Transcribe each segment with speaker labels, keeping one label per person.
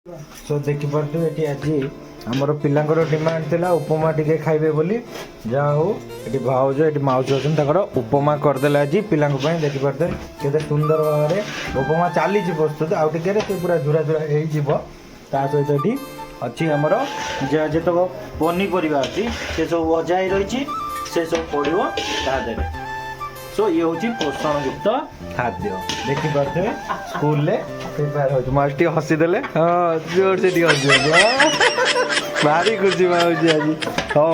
Speaker 1: सो देखिपे ये आज आमर पिलांकर डिमांड थिला उपमा टिके खाइबे बोली जहाँ हो ये भाउज ये माउसी अच्छा उपमा करदे आज पिला देखिपे केते सुंदर भाव में उपमा चली प्रस्तुत आउ टे पूरा झुरा झुरा ता सहित ये अच्छी आमर जितक पनीपरिया अच्छी से सब भजा रही से सब पड़ो तादे सो ये हूँ पोषण युक्त खाद्य देखिपे स्कूल प्रिपेयर हो माल्टी हसीदे हाँ जोर से हसी भारी खुशी माउजी आज हौ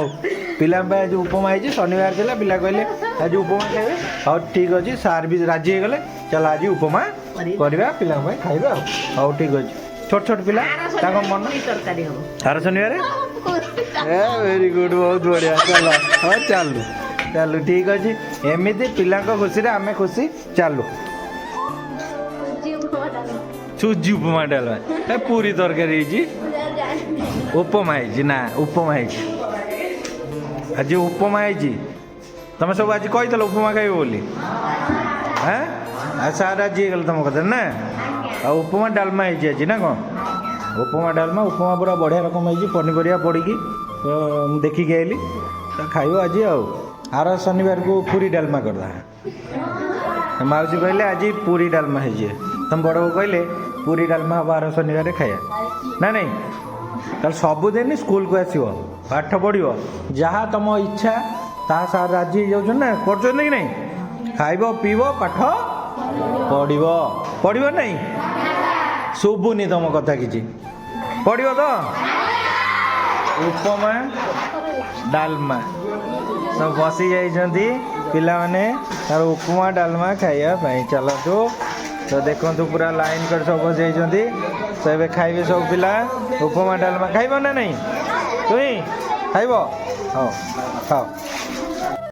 Speaker 1: पिला आज उपमा है शनिवार था पिला कहले आज उपमा खाइबे हाँ ठीक अच्छे सार भी राजी हो गले चल आज उपमा करवा पिला खाइबे हाँ ठीक अच्छे छोट छोट पिला मन हर शनिवार वेरी गुड बहुत बढ़िया चलो हाँ चलू चलू ठीक अच्छे एमती पिला खुशी आम खुशी चलू सुजी उपमा डालमा पूरी तरकारी उपमा ना उपमा आज उपमा तुम सब आज कही उपमा खाइब बोली हाँ सार राजी गल तुम कथा ना आ उपमा डालमा आज ना कौन उपमा डालमा उपमा पूरा बढ़िया रकम है पनीपरिया पड़ी देखिकी आइली तो खाइब आज आर शनिवार को पूरी डालमा करदा माउसी कहले आज पूरी डालमा है तुम बड़ बो कहले पूरी डालमा हम आर शनिवार खाया ना नहीं कल सबुदिन स्कूल को आसो पाठ पढ़ो जहाँ तुम इच्छा ता सार राजी जाऊँ ना कर कि नहीं खाइब पीब पाठ पढ़ पढ़ नहीं शुभुनी तुम कथा कि पढ़ तो उपमा डालमा सब बसी जाइछंती पिला माने तार उपमा डालमा खाइबा चलतु तो देखो पूरा लाइन कर सब बस जाइछंती सब खाइबे सब पिला उपमा डालमा खाइब ना नहीं तुई खाइब हाँ खाओ